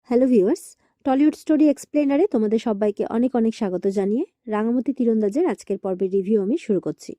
Hello viewers, Tollywood story এক্সপ্লেনারে তোমাদের সবাইকে অনেক অনেক স্বাগত জানিয়ে রাঙামতি তীরন্দাজের আজকের পর্বের রিভিউ আমি শুরু করছি।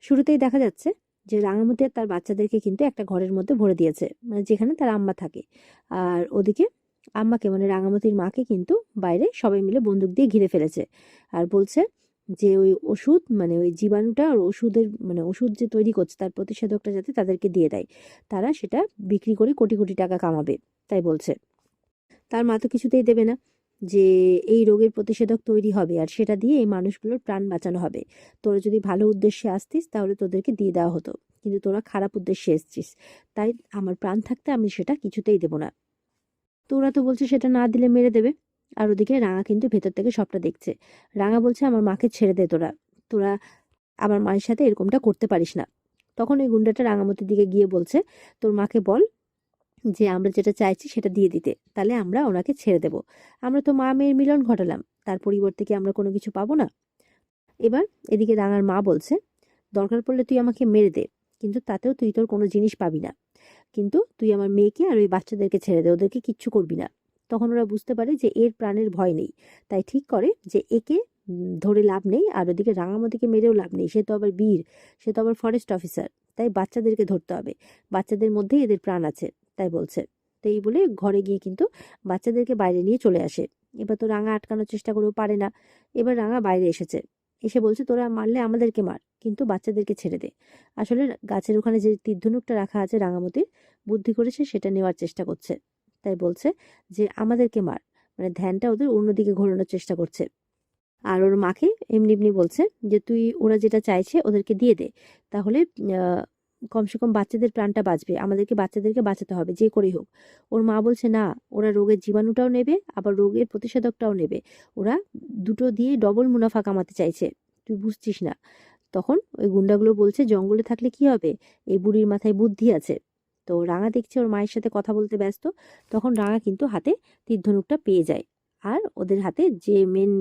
শুরুতেই দেখা যাচ্ছে যে রাঙামতি আর তার বাচ্চাদেরকে কিন্তু একটা ঘরের মধ্যে ভরে দিয়েছে, মানে যেখানে তার আম্মা থাকে। আর ওদিকে আম্মাকে মানে রাঙামতির মাকে কিন্তু বাইরে সবাই মিলে বন্দুক দিয়ে ঘিরে ফেলেছে আর বলছে যে ওই ওষুধ মানে ওই জীবাণুটা আর ওষুধের মানে ওষুধ যে তৈরি করছে তার প্রতিষেধকটা যাতে তাদেরকে দিয়ে দেয়, তারা সেটা বিক্রি করে কোটি কোটি টাকা কামাবে তাই বলছে। তার মা তো কিছুতেই দেবে না, যে এই রোগের প্রতিষেধক তৈরি হবে আর সেটা দিয়ে এই মানুষগুলোর প্রাণ বাঁচানো হবে। তোরা যদি ভালো উদ্দেশ্যে আসতিস তাহলে তোদেরকে দিয়ে দেওয়া হতো, কিন্তু তোরা খারাপ উদ্দেশ্যে এসছিস, তাই আমার প্রাণ থাকতে আমি সেটা কিছুতেই দেব না। তোরা তো বলছে সেটা না দিলে মেরে দেবে। আর ওদিকে রাঙা কিন্তু ভেতর থেকে সবটা দেখছে। রাঙা বলছে আমার মাকে ছেড়ে দে, তোরা তোরা আমার মায়ের সাথে এরকমটা করতে পারিস না। তখন ওই গুন্ডাটা রাঙামতির দিকে গিয়ে বলছে তোর মাকে বল যে আমরা যেটা চাইছি সেটা দিয়ে দিতে, তাহলে আমরা ওনাকে ছেড়ে দেব। আমরা তো মা মেয়ের মিলন ঘটালাম, তার পরিবর্তে কি আমরা কোনো কিছু পাবো না? এবার এদিকে রাঙার মা বলছে দরকার পড়লে তুই আমাকে মেরে দে, কিন্তু তাতেও তুই তোর কোনো জিনিস পাবি না, কিন্তু তুই আমার মেয়েকে আর ওই বাচ্চাদেরকে ছেড়ে দে, ওদেরকে কিচ্ছু করবি না। তখন ওরা বুঝতে পারে যে এর প্রাণের ভয় নেই, তাই ঠিক করে যে একে ধরে লাভ নেই, আর ওদিকে রাঙামতিকে মেরেও লাভ নেই, সে তো আবার বীর, সে তো আবার ফরেস্ট অফিসার, তাই বাচ্চাদেরকে ধরতে হবে, বাচ্চাদের মধ্যেই এদের প্রাণ আছে, তাই বলছে। তো এই বলে ঘরে গিয়ে কিন্তু বাচ্চাদেরকে বাইরে নিয়ে চলে আসে। এবার তো রাঙা আটকানোর চেষ্টা করেও পারে না। এবার রাঙা বাইরে এসেছে, এসে বলছে তোরা মারলে আমাদেরকে মার, কিন্তু বাচ্চাদেরকে ছেড়ে দে। আসলে গাছের ওখানে যে তীর ধনুকটা রাখা আছে রাঙামতির, বুদ্ধি করেছে সেটা নেওয়ার চেষ্টা করছে, তাই বলছে যে আমাদেরকে মার, মানে ধ্যানটা ওদের অন্যদিকে ঘোরানোর চেষ্টা করছে। আর ওর মাকে এমনি এমনি বলছে যে তুই ওরা যেটা চাইছে ওদেরকে দিয়ে দে, তাহলে কমসে কম বাচ্চাদের প্রাণটা বাঁচবে, আমাদেরকে বাচ্চাদেরকে বাঁচাতে হবে যে করেই হোক। ওর মা বলছে না, ওরা রোগের জীবাণুটাও নেবে আবার রোগের প্রতিষেধকটাও নেবে, ওরা দুটো দিয়ে ডবল মুনাফা কামাতে চাইছে, তুই বুঝছিস না। তখন ওই গুন্ডাগুলো বলছে জঙ্গলে থাকলে কি হবে, এই বুড়ির মাথায় বুদ্ধি আছে। তো রাঙা দেখছে ওর মায়ের সাথে কথা বলতে ব্যস্ত, তখন রাঙা কিন্তু হাতে তীর ধনুকটা পেয়ে যায়, আর ওদের হাতে যে মেন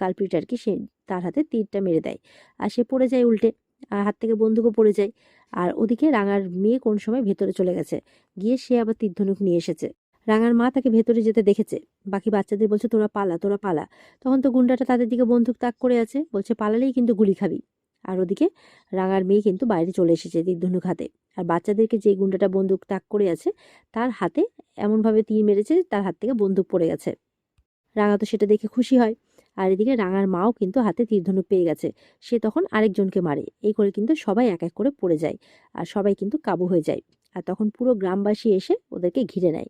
কালপ্রিট আর কি, সে তার হাতে তীরটা মেরে দেয়, আর সে পড়ে যায় উল্টে, আর হাত থেকে বন্দুকও পড়ে যায়। আর ওদিকে রাঙার মেয়ে কোন সময় ভেতরে চলে গেছে, গিয়ে সে আবার তীর ধনুক নিয়ে এসেছে। রাঙার মা তাকে ভেতরে যেতে দেখেছে, বাকি বাচ্চাদের বলছে তোরা পালা তোরা পালা। তখন তো গুন্ডাটা তাদের দিকে বন্দুক তাক করে আছে, বলছে পালালেই কিন্তু গুলি খাবি। আর ওদিকে রাঙার মেয়ে কিন্তু বাইরে চলে এসেছে তীর ধনুক হাতে, আর বাচ্চাদেরকে যে গুন্ডাটা বন্দুক তাক করে আছে তার হাতে এমনভাবে তীর মেরেছে তার হাত থেকে বন্দুক পড়ে গেছে। রাঙা তো সেটা দেখে খুশি হয়। আর এদিকে রাঙার মাও কিন্তু হাতে তীরধনুক পেয়ে গেছে, সে তখন আরেকজনকে মারে, এই করে কিন্তু সবাই এক এক করে পড়ে যায়, আর সবাই কিন্তু কাবু হয়ে যায়। আর তখন পুরো গ্রামবাসী এসে ওদেরকে ঘিরে নেয়।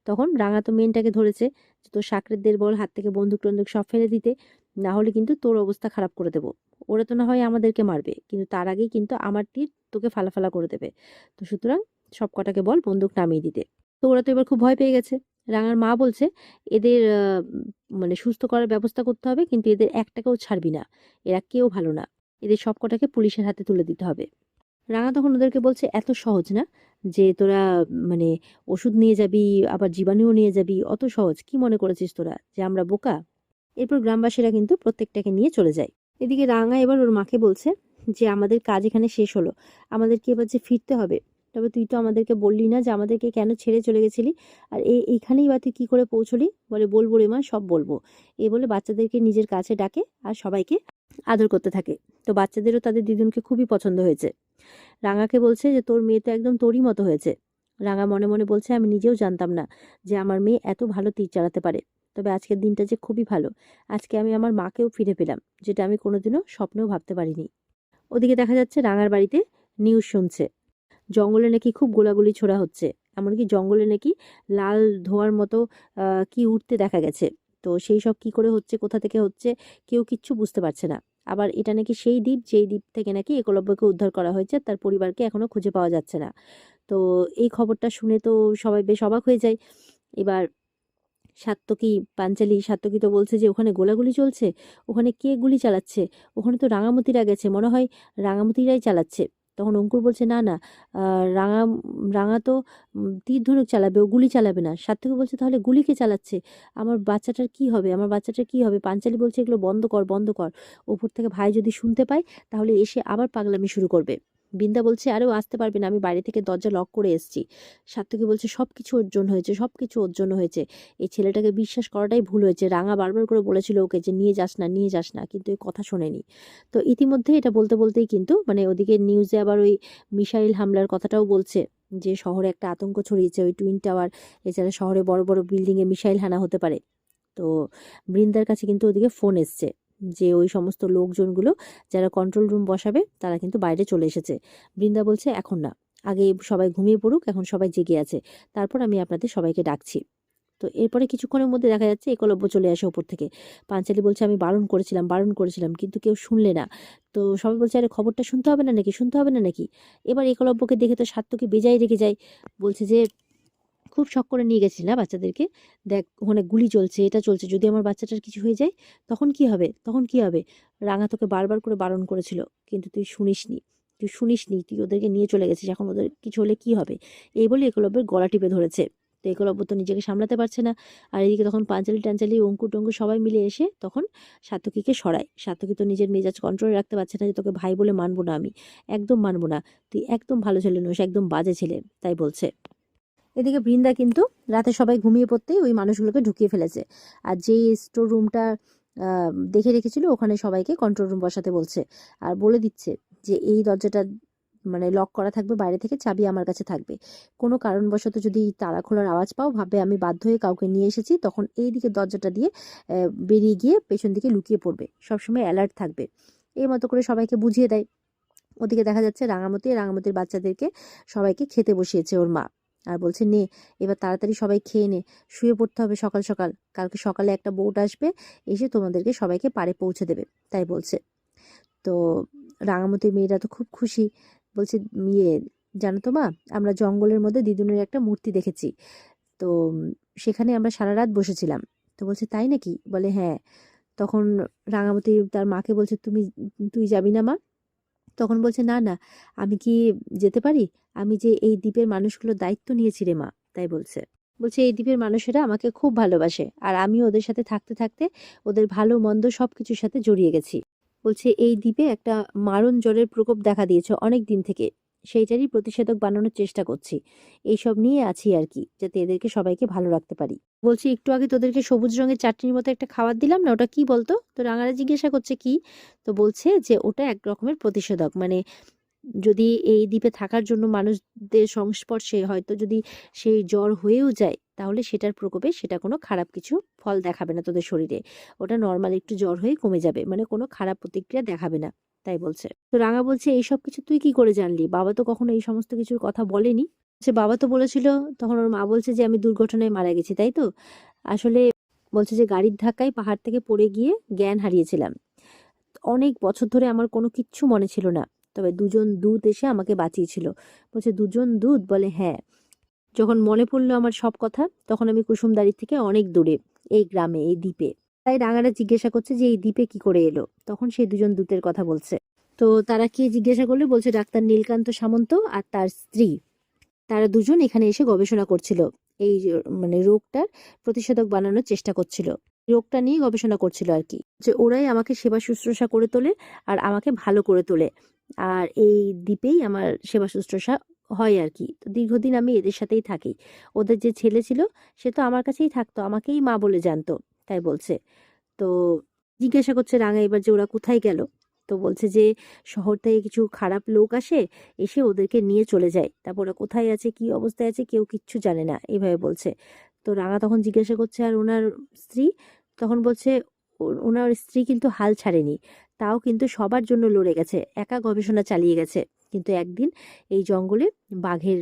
তখন রাঙা তো মেনটাকে ধরেছে যে তোর সাকরেদদের বল হাত থেকে বন্দুক টন্দুক সব ফেলে দিতে, না হলে কিন্তু তোর অবস্থা খারাপ করে দেবো। ওরা তো না হয় আমাদেরকে মারবে, কিন্তু তার আগেই কিন্তু আমার তীর তোকে ফালাফালা করে দেবে, তো সুতরাং সব কটাকে বল বন্দুক নামিয়ে দিতে। তো ওরা তো এবার খুব ভয় পেয়ে গেছে। রাঙার মা বলছে এদের মানে সুস্থ করার ব্যবস্থা করতে হবে, কিন্তু এদের একটাকেও ছাড়বি না, এরা কেউ ভালো না, এদের সবকটাকে পুলিশের হাতে তুলে দিতে হবে। রাঙা তখন ওদেরকে বলছে এত সহজ না যে তোরা মানে ওষুধ নিয়ে যাবি আবার জীবাণুও নিয়ে যাবি, অত সহজ কি মনে করেছিস তোরা যে আমরা বোকা? এরপর গ্রামবাসীরা কিন্তু প্রত্যেকটাকে নিয়ে চলে যায়। এদিকে রাঙা এবার ওর মাকে বলছে যে আমাদের কাজ এখানে শেষ হলো, আমাদেরকে এবার যে ফিরতে হবে, তবে তুই তো আমাদেরকে বললি না যে আমাদেরকে কেন ছেড়ে চলে গেছিলি, আর এইখানেই বা তুই কি করে পৌঁছলি? বলে বলবো রে মা, সব বলবো। এই বলে বাচ্চাদেরকে নিজের কাছে ডাকে আর সবাইকে আদর করতে থাকে। তো বাচ্চাদেরও তাদের দিদুনকে খুবই পছন্দ হয়েছে। রাঙাকে বলছে যে তোর মেয়ে তো একদম তোরই মতো হয়েছে। রাঙা মনে মনে বলছে আমি নিজেও জানতাম না যে আমার মেয়ে এত ভালো তীর চালাতে পারে, তবে আজকের দিনটা যে খুবই ভালো, আজকে আমি আমার মাকেও ফিরে পেলাম, যেটা আমি কোনোদিনও স্বপ্নেও ভাবতে পারিনি। ওদিকে দেখা যাচ্ছে রাঙার বাড়িতে নিউজ শুনছে জঙ্গলে নাকি খুব গোলাগুলি ছোড়া হচ্ছে, এমনকি জঙ্গলে নাকি লাল ধোঁয়ার মতো কি উঠতে দেখা গেছে। তো সেই সব কি করে হচ্ছে, কোথা থেকে হচ্ছে, কেউ কিচ্ছু বুঝতে পারছে না। আবার এটা নাকি সেই দ্বীপ যেই দ্বীপ থেকে নাকি একলব্যকে উদ্ধার করা হয়েছে, তার পরিবারকে এখনো খুঁজে পাওয়া যাচ্ছে না। তো এই খবরটা শুনে তো সবাই বেশ অবাক হয়ে যায়। এবার সাত্তকী পাঞ্চালী সাত্তকী তো বলছে যে ওখানে গোলাগুলি চলছে, ওখানে কে গুলি চালাচ্ছে? ওখানে তো রাঙামতিরা গেছে, মনে হয় রাঙামতিরাই চালাচ্ছে। তখন অঙ্কুর বলছে না না, রাঙা রাঙা তো তীর ধনুক চালাবে, ও গুলি চালাবে না। সাত্তকী বলছে তাহলে গুলি কে চালাচ্ছে? আমার বাচ্চাটার কি হবে, আমার বাচ্চাটার কি হবে? পাঞ্চালী বলছে এগুলো বন্ধ কর বন্ধ কর, ওপর থেকে ভাই যদি শুনতে পায় তাহলে এসে আবার পাগলামি শুরু করবে। বৃন্দা বলছে আরে ও আসতে পারবে না, আমি বাইরে থেকে দরজা লক করে এসেছি। সাত্তকী বলছে সব কিছু ওর জন্য হয়েছে, সব কিছু ওর জন্য হয়েছে, এই ছেলেটাকে বিশ্বাস করাটাই ভুল হয়েছে। রাঙা বারবার করে বলেছিল ওকে যে নিয়ে যাস না, নিয়ে যাস না, কিন্তু এই কথা শোনেনি। তো ইতিমধ্যে এটা বলতে বলতেই কিন্তু মানে ওদিকে নিউজে আবার ওই মিসাইল হামলার কথাটাও বলছে যে শহরে একটা আতঙ্ক ছড়িয়েছে, ওই টুইন টাওয়ার এছাড়া শহরে বড় বড় বিল্ডিংয়ে মিসাইল হানা হতে পারে। তো বৃন্দার কাছে কিন্তু ওদিকে ফোন এসছে যে ওই সমস্ত লোকজনগুলো যারা কন্ট্রোল রুম বসাবে তারা কিন্তু বাইরে চলে এসেছে। বৃন্দা বলছে এখন না, আগে সবাই ঘুমিয়ে পড়ুক, এখন সবাই জেগে আছে, তারপর আমি আপনাদের সবাইকে ডাকছি। তো এরপরে কিছুক্ষণের মধ্যে দেখা যাচ্ছে একলব্য চলে আসে ওপর থেকে। পাঞ্চালী বলছে আমি বারণ করেছিলাম, বারণ করেছিলাম, কিন্তু কেউ শুনলে না। তো সবাই বলছে আরে খবরটা শুনতে হবে না নাকি, শুনতে হবে না নাকি। এবার একলব্যকে দেখে তো সাত্তকী বেজায় রেগে যায়, বলছে যে খুব শখ করে নিয়ে গেছিস না বাচ্চাদেরকে, দেখ ওখানে গুলি চলছে, এটা চলছে, যদি আমার বাচ্চাটার কিছু হয়ে যায় তখন কি হবে, তখন কি হবে। রাঙা তোকে বারবার করে বারণ করেছিল, কিন্তু তুই শুনিসনি, তুই শুনিসনি, তুই ওদেরকে নিয়ে চলে গেছিস, এখন ওদের কিছু হলে কি হবে। এই বলে একলব্যের গলা টিপে ধরেছে। তো একলব্য তো নিজেকে সামলাতে পারছে না। আর এদিকে তখন পাঞ্চালি টাঞ্চালি অঙ্কুর টঙ্কুর সবাই মিলে এসে তখন সাত্তকীকে সরায়। সাত্তকী তো নিজের মেজাজ কন্ট্রোলে রাখতে পারছে না যে তোকে ভাই বলে মানবো না, আমি একদম মানবো না, তুই একদম ভালো ছেলে নোস, একদম বাজে ছেলে, তাই বলছে। এদিকে বৃন্দা কিন্তু রাতে সবাই ঘুমিয়ে পড়তেই ওই মানুষগুলোকে ঢুকিয়ে ফেলেছে। আর যে স্টোর রুমটা দেখে রেখেছিল ওখানে সবাইকে কন্ট্রোল রুম বসাতে বলছে। আর বলে দিচ্ছে যে এই দরজাটা মানে লক করা থাকবে, বাইরে থেকে চাবি আমার কাছে থাকবে, কোনো কারণবশত যদি তালা খোলার আওয়াজ পাও ভাববে আমি বাধ্য হয়ে কাউকে নিয়ে এসেছি, তখন এই দিকে দরজাটা দিয়ে বেরিয়ে গিয়ে পেছন দিকে লুকিয়ে পড়বে, সবসময় অ্যালার্ট থাকবে। এই মতো করে সবাইকে বুঝিয়ে দেয়। ওদিকে দেখা যাচ্ছে রাঙামতির বাচ্চাদেরকে সবাইকে খেতে বসিয়েছে ওর মা। আর বলছে নে এবার তাড়াতাড়ি সবাই খেয়ে নে, শুয়ে পড়তে হবে সকাল সকাল, কালকে সকালে একটা বোট আসবে, এসে তোমাদেরকে সবাইকে পাড়ে পৌঁছে দেবে, তাই বলছে। তো রাঙামতির মেয়েরা তো খুব খুশি, বলছে ইয়ে জানো তো মা, আমরা জঙ্গলের মধ্যে দিদুনের একটা মূর্তি দেখেছি, তো সেখানে আমরা সারা রাত বসেছিলাম। তো বলছে তাই নাকি, বলে হ্যাঁ। তখন রাঙামতি তার মাকে বলছে তুই যাবি না মা। তখন বলছে না না, আমি কি যেতে পারি, আমি যে এই দ্বীপের মানুষগুলোর দায়িত্ব নিয়েছি রে মা, তাই বলছে। বলছে এই দ্বীপের মানুষেরা আমাকে খুব ভালোবাসে, আর আমি ওদের সাথে থাকতে থাকতে ওদের ভালো মন্দ সবকিছুর সাথে জড়িয়ে গেছি। বলছে এই দ্বীপে একটা মারণ জ্বরের প্রকোপ দেখা দিয়েছে অনেক দিন থেকে, সেইটারই প্রতিষেধক বানানোর চেষ্টা করছি, এইসব নিয়ে আছি আর কি, যাতে এদেরকে সবাইকে ভালো রাখতে পারি। বলছি একটু আগে তোদেরকে সবুজ রঙের চাটনির মতো একটা খাবার দিলাম না, ওটা কি বলতো। তো রাঙারা জিজ্ঞাসা করছে কি। তো বলছে যে ওটা এক রকমের প্রতিষেধক, মানে যদি এই দ্বীপে থাকার জন্য মানুষদের সংস্পর্শে হয়তো যদি সেই জ্বর হয়েও যায়, তাহলে সেটার প্রকোপে সেটা কোনো খারাপ কিছু ফল দেখাবে না তোদের শরীরে, ওটা নর্মাল একটু জ্বর হয়ে কমে যাবে, মানে কোনো খারাপ প্রতিক্রিয়া দেখাবে না, তাই বলছে। তো রাঙা বলছে এইসব কিছু তুই কি করে জানলি, বাবা তো কখনো এই সমস্ত কিছুর কথা বলেনি। সে বাবা তো বলেছিল, তখন ওর মা বলছে যে আমি দুর্ঘটনায় মারা গেছি, তাই তো। আসলে বলছে যে গাড়ির ধাক্কায় পাহাড় থেকে পড়ে গিয়ে জ্ঞান হারিয়েছিলাম, অনেক বছর ধরে আমার কোনো কিচ্ছু মনে ছিল না, তবে দুজন দূত এসে আমাকে বাঁচিয়েছিল। বলছে দুজন দূত, বলে হ্যাঁ। যখন মনে পড়লো আমার সব কথা, তখন আমি কুসুমদারির থেকে অনেক দূরে, এই গ্রামে, এই দ্বীপে। তাই রাঙারা জিজ্ঞাসা করছে যে এই দ্বীপে কি করে এলো, তখন সেই দুজন দূতের কথা বলছে। তো তারা কি জিজ্ঞাসা করলে, বলছে ডাক্তার নীলকান্ত সামন্ত আর তার স্ত্রী, তারা দুজন এখানে এসে গবেষণা করছিল, এই মানে রোগটার প্রতিষেধক বানানোর চেষ্টা করছিল, রোগটা নিয়ে গবেষণা করছিল আর কি, যে ওরাই আমাকে সেবা শুশ্রূষা করে তোলে আর আমাকে ভালো করে তোলে, আর এই দ্বীপেই আমার সেবা শুশ্রূষা হয় আর কি। তো দীর্ঘদিন আমি এদের সাথেই থাকি, ওদের যে ছেলে ছিল সে তো আমার কাছেই থাকতো, আমাকেই মা বলে জানতো, তাই বলছে। তো জিজ্ঞাসা করছে রাঙা এবার যে ওরা কোথায় গেল। তো বলছে যে শহর থেকে কিছু খারাপ লোক আসে, এসে ওদেরকে নিয়ে চলে যায়, তারপর ওরা কোথায় আছে কি অবস্থায় আছে কেউ কিচ্ছু জানে না, এইভাবে বলছে। তো রাঙা তখন জিজ্ঞাসা করছে আর ওনার স্ত্রী, তখন বলছে ওনার স্ত্রী কিন্তু হাল ছাড়েনি, তাও কিন্তু সবার জন্য লড়ে গেছে, একা গবেষণা চালিয়ে গেছে, কিন্তু একদিন এই জঙ্গলে বাঘের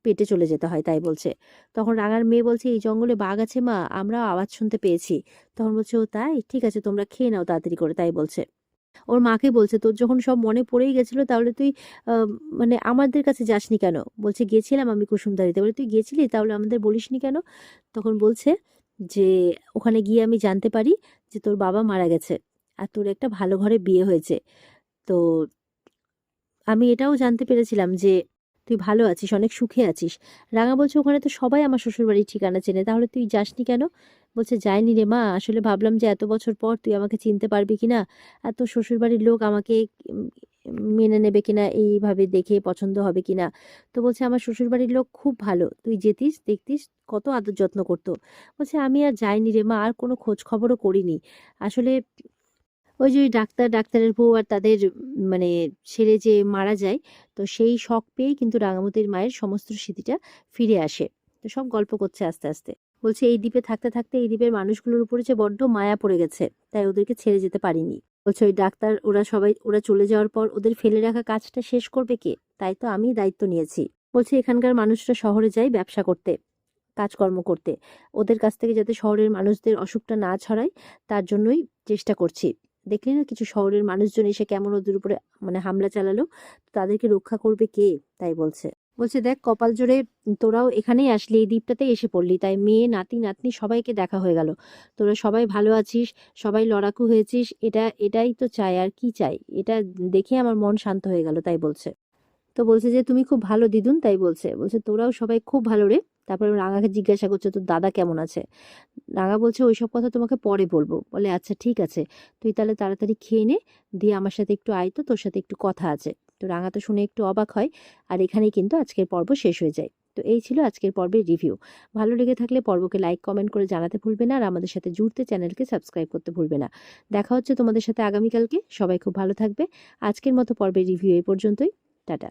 পেটে চলে যেতে হয়, তাই বলছে। তখন রাঙার মেয়ে বলছে এই জঙ্গলে বাঘ আছে মা, আমরা আওয়াজ শুনতে পেয়েছি। তখন বলছে ও তাই, ঠিক আছে তোমরা খেয়ে নাও তাড়াতাড়ি করে, তাই বলছে। ওর মাকে বলছে তোর যখন সব মনে পড়েই গেছিল তাহলে তুই মানে আমাদের কাছে যাসনি কেন। বলছে গেছিলাম আমি কুসুমদারিতে। বলে তুই গেছিলি, তাহলে আমাদের বলিসনি কেন। তখন বলছে যে ওখানে গিয়ে আমি জানতে পারি যে তোর বাবা মারা গেছে আর তোর একটা ভালো ঘরে বিয়ে হয়েছে। তো আমি এটাও জানতে পেরেছিলাম যে তুই ভালো আছিস, অনেক সুখে আছিস। রাঙা বলছে ওখানে তো সবাই আমার শ্বশুরবাড়ির ঠিকানা চেনে, তাহলে তুই যাসনি কেন? বলছে যাইনি রে মা, আসলে ভাবলাম যে এত বছর পর তুই আমাকে চিনতে পারবি কিনা, আর তোর শ্বশুরবাড়ির লোক আমাকে উম, মেনে নেবে কিনা, এইভাবে দেখে পছন্দ হবে কিনা। তো বলছে আমার শ্বশুরবাড়ির লোক খুব ভালো, তুই যেতিস দেখতিস কত আদর যত্ন করতো। বলছে আমি আর যাইনি রে মা, আর কোনো খোঁজ খবরও করিনি। আসলে ওই যে ওই ডাক্তারের বউ আর তাদের মানে ছেলে যে মারা যায়, তো সেই শখ পেয়েই কিন্তু রাঙামতির মায়ের সমস্ত স্মৃতিটা ফিরে আসে। তো সব গল্প করছে আস্তে আস্তে। বলছে এই দ্বীপে থাকতে থাকতে এই দ্বীপের মানুষগুলোর উপরে যে বড্ড মায়া পড়ে গেছে, তাই ওদেরকে ছেড়ে যেতে পারিনি। বলছে ওই ডাক্তার ওরা চলে যাওয়ার পর ওদের ফেলে রাখা কাজটা শেষ করবে কে, তাই তো আমি দায়িত্ব নিয়েছি। বলছে এখানকার মানুষরা শহরে যায় ব্যবসা করতে, কাজকর্ম করতে, ওদের কাছ থেকে যাতে শহরের মানুষদের অসুখটা না ছড়ায় তার জন্যই চেষ্টা করছি। দেখলি না কিছু শহরের মানুষজন এসে কেমন ওদের উপরে মানে হামলা চালালো, তো তাদেরকে রক্ষা করবে কে, তাই বলছে। বলছে দেখ কপাল জোরে তোরাও এখানেই আসলি, এই দ্বীপটাতেই এসে পড়লি, তাই মেয়ে নাতি নাতনি সবাইকে দেখা হয়ে গেল। তোরা সবাই ভালো আছিস, সবাই লড়াকু হয়েছিস, এটাই তো চাই, আর কি চাই। এটা দেখে আমার মন শান্ত হয়ে গেল, তাই বলছে। তো বলছে যে তুমি খুব ভালো দিদুন, তাই বলছে। বলছে তোরাও সবাই খুব ভালো রে। তারপরে রাঙাকে জিজ্ঞাসা করছে তোর দাদা কেমন আছে। রাঙা বলছে ওইসব কথা তোমাকে পরে বলবো। বলে আচ্ছা ঠিক আছে, তুই তাহলে তাড়াতাড়ি খেয়ে নে, দিয়ে আমার সাথে একটু আয়, তো তোর সাথে একটু কথা আছে। তো রাঙা তো শুনে একটু অবাক হয়। আর এখানেই কিন্তু আজকের পর্ব শেষ হয়ে যায়। তো এই ছিল আজকের পর্বের রিভিউ। ভালো লেগে থাকলে পর্বকে লাইক কমেন্ট করে জানাতে ভুলবে না, আর আমাদের সাথে জুড়তে চ্যানেলকে সাবস্ক্রাইব করতে ভুলবে না। দেখা হচ্ছে তোমাদের সাথে আগামীকালকে। সবাই খুব ভালো থাকবে। আজকের মতো পর্বের রিভিউ এই পর্যন্তই। টাটা।